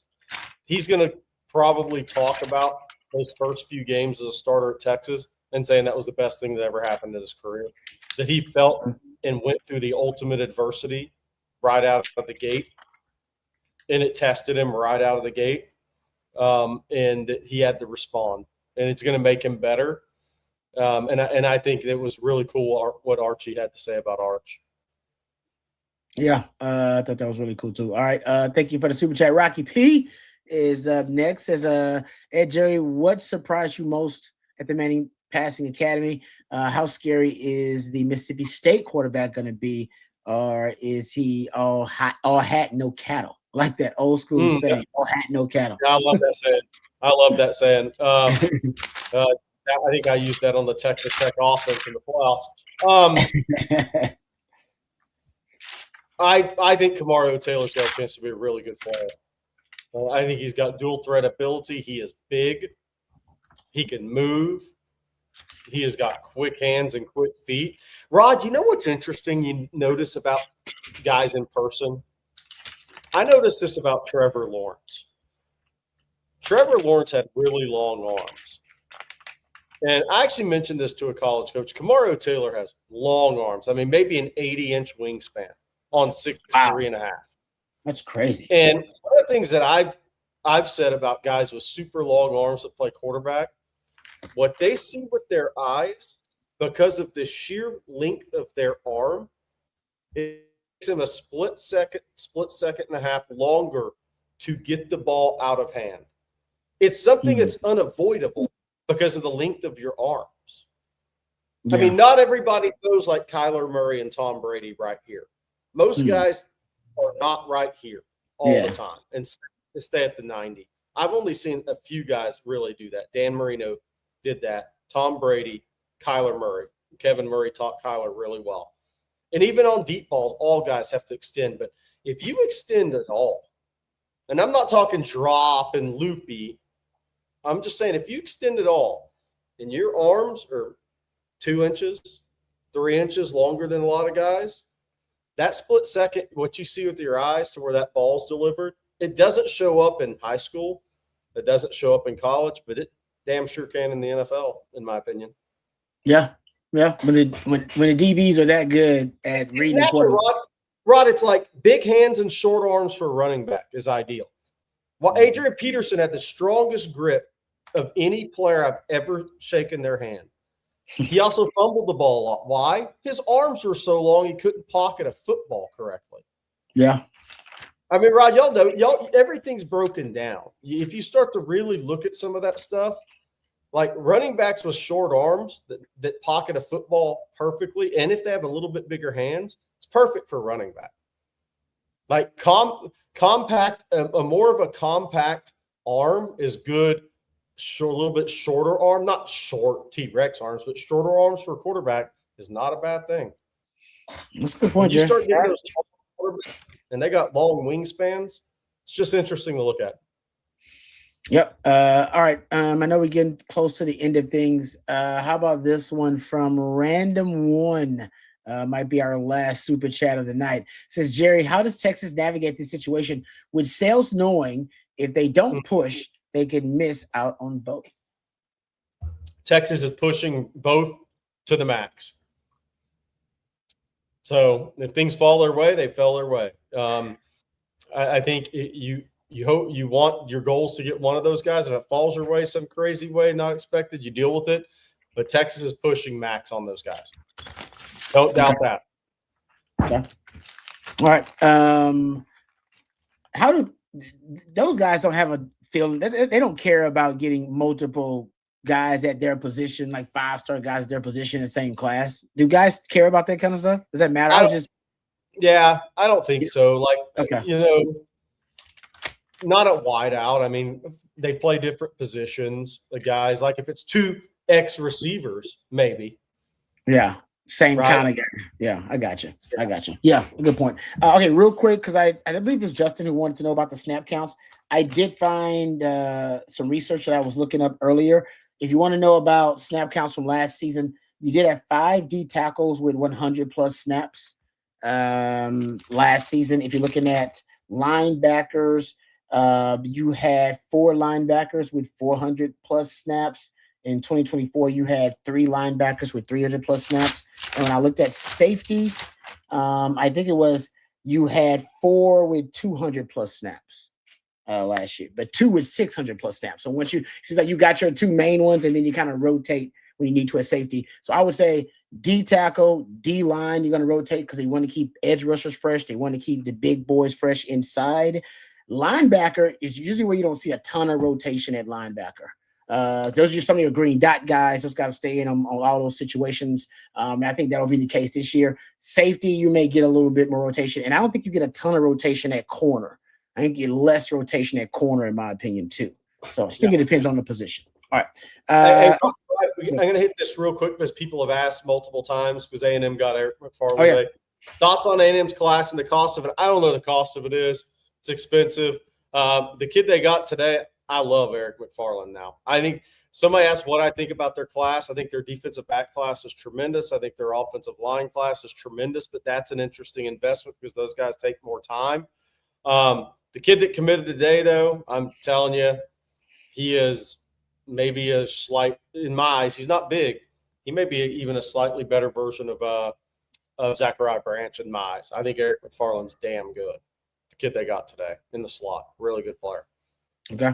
he's going to probably talk about those first few games as a starter at Texas and saying that was the best thing that ever happened in his career, that he felt and went through the ultimate adversity right out of the gate, and it tested him right out of the gate, and that he had to respond, and it's going to make him better. And I think it was really cool what Archie had to say about Arch. Yeah, I thought that was really cool too. All right, thank you for the super chat. Rocky P is up next. Says, Ed Jerry, what surprised you most at the Manning Passing Academy? How scary is the Mississippi State quarterback going to be, or is he all hat, no cattle, like that old school saying? Yeah. All hat, no cattle. Yeah, I love that saying. I think I used that on the Texas Tech offense in the playoffs. I think Kamario Taylor's got a chance to be a really good player. I think he's got dual threat ability. He is big. He can move. He has got quick hands and quick feet. Rod, you know what's interesting you notice about guys in person? I noticed this about Trevor Lawrence. Trevor Lawrence had really long arms. And I actually mentioned this to a college coach. Kamario Taylor has long arms. I mean, maybe an 80-inch wingspan on 6'3.5". That's crazy. And one of the things that I've said about guys with super long arms that play quarterback, what they see with their eyes, because of the sheer length of their arm, it takes them a split second and a half longer to get the ball out of hand. It's something that's unavoidable because of the length of your arms. Yeah. I mean, not everybody goes like Kyler Murray and Tom Brady right here. Most guys are not right here all the time and stay at the 90. I've only seen a few guys really do that. Dan Marino did that. Tom Brady, Kyler Murray. Kevin Murray taught Kyler really well. And even on deep balls, all guys have to extend. But if you extend at all, and I'm not talking drop and loopy, I'm just saying if you extend it all and your arms are 2 inches, 3 inches longer than a lot of guys, that split second, what you see with your eyes to where that ball's delivered, it doesn't show up in high school. It doesn't show up in college, but it damn sure can in the NFL, in my opinion. Yeah. Yeah. When the DBs are that good at reading the quarterback. Rod, it's like big hands and short arms for a running back is ideal. Well, Adrian Peterson had the strongest grip of any player I've ever shaken their hand. He also fumbled the ball a lot. Why? His arms were so long he couldn't pocket a football correctly. Yeah. I mean, Rod, y'all know, everything's broken down. If you start to really look at some of that stuff, like running backs with short arms that pocket a football perfectly, and if they have a little bit bigger hands, it's perfect for a running back. Like compact, a more of a compact arm is good. A little bit shorter arm, not short T-Rex arms, but shorter arms for a quarterback is not a bad thing. That's a good point. When you start getting those quarterbacks and they got long wingspans, it's just interesting to look at. Yep. All right. I know we're getting close to the end of things. How about this one from Random One? Might be our last super chat of the night. It says, Jerry, how does Texas navigate this situation with sales knowing if they don't push, they could miss out on both? Texas is pushing both to the max. So if things fall their way, they fell their way. I think you hope you want your goals to get one of those guys. If it falls your way some crazy way, not expected, you deal with it. But Texas is pushing max on those guys. Don't doubt that. Okay. All right. How do those guys don't have a feeling? They don't care about getting multiple guys at their position, like 5-star guys at their position in the same class. Do guys care about that kind of stuff? Does that matter? I don't think so. Like, okay. Not at wide out. I mean, they play different positions. The guys, like if it's 2 X receivers, maybe. Yeah. Same kind of guy. Yeah, I got you. Yeah, good point. Okay, real quick, because I believe it's Justin who wanted to know about the snap counts. I did find some research that I was looking up earlier. If you want to know about snap counts from last season, you did have 5 D tackles with 100+ snaps last season. If you're looking at linebackers, you had 4 linebackers with 400+ snaps. In 2024, you had 3 linebackers with 300 plus snaps. And when I looked at safeties, I think it was you had 4 with 200 plus snaps last year, but 2 with 600 plus snaps. So once you see that you got your 2 main ones, and then you kind of rotate when you need to a safety. So I would say D tackle, D line, you're going to rotate because they want to keep edge rushers fresh. They want to keep the big boys fresh inside. Linebacker is usually where you don't see a ton of rotation at linebacker. Those are just some of your green dot guys. Those got to stay in on all those situations. And I think that'll be the case this year. Safety, you may get a little bit more rotation. And I don't think you get a ton of rotation at corner. I think you get less rotation at corner, in my opinion, too. So I think it depends on the position. All right. I'm going to hit this real quick because people have asked multiple times because A&M got Eric McFarland today. Thoughts on A&M's class and the cost of it? I don't know the cost of it is. It's expensive. The kid they got today, I love Eric McFarland now. I think somebody asked what I think about their class. I think their defensive back class is tremendous. I think their offensive line class is tremendous, but that's an interesting investment because those guys take more time. The kid that committed today, though, I'm telling you, he is maybe a slight, in my eyes, he's not big. He may be even a slightly better version of Zachariah Branch in my eyes. I think Eric McFarland's damn good. The kid they got today in the slot, really good player. Okay.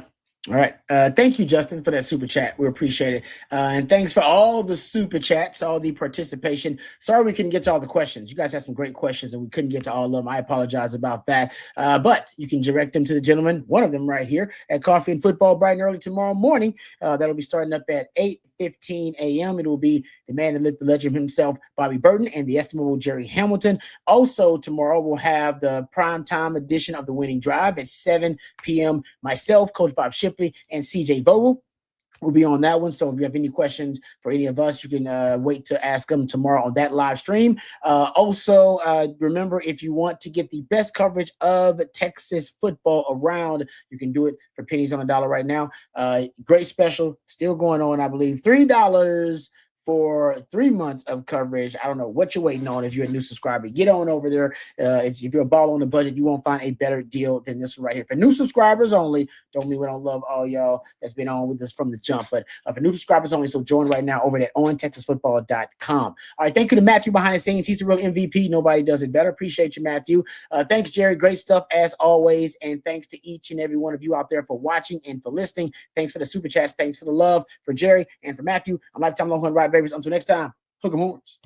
All right. Thank you, Justin, for that super chat. We appreciate it. And thanks for all the super chats, all the participation. Sorry we couldn't get to all the questions. You guys had some great questions and we couldn't get to all of them. I apologize about that. But you can direct them to the gentleman, one of them right here, at Coffee and Football bright and early tomorrow morning. That'll be starting up at 8:15 a.m. It will be the man that lit the legend himself, Bobby Burton, and the estimable Jerry Hamilton. Also, tomorrow we'll have the primetime edition of The Winning Drive at 7 p.m. Myself, Coach Bob Shipley, and CJ Vogel will be on that one. So if you have any questions for any of us, you can wait to ask them tomorrow on that live stream. Also, remember, if you want to get the best coverage of Texas football around, you can do it for pennies on a dollar right now. Great special still going on, I believe. $3 for 3 months of coverage. I don't know what you're waiting on if you're a new subscriber. Get on over there. If you're a ball on the budget, you won't find a better deal than this one right here. For new subscribers only, don't mean we don't love all y'all that's been on with us from the jump, but for new subscribers only, so join right now over at ontexasfootball.com. All right, thank you to Matthew behind the scenes. He's a real MVP. Nobody does it better. Appreciate you, Matthew. Thanks, Jerry. Great stuff as always, and thanks to each and every one of you out there for watching and for listening. Thanks for the super chats. Thanks for the love. For Jerry and for Matthew, I'm Lifetime Longhorn Ride Babies. Until next time, hook 'em horns.